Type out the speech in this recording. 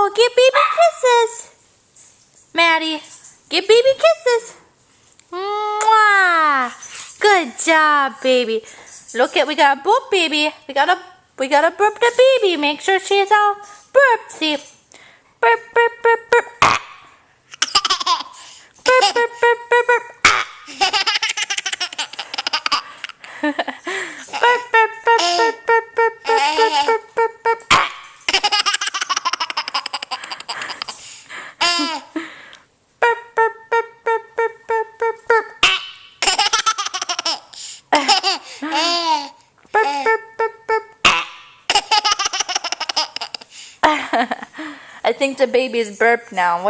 Oh, give baby kisses. Maddie, give baby kisses. Mwah. Good job, baby. Look at, we got a burp, baby. We gotta burp the baby. Make sure she's all burpsy. Burp, burp, burp, burp. Burp, burp, burp, burp, burp. Burp, burp, burp, burp, burp, burp, burp, burp, burp, burp. Burp, burp, burp, burp, burp, burp, burp, burp. Burp, burp, burp, burp. I think the baby's burped now. What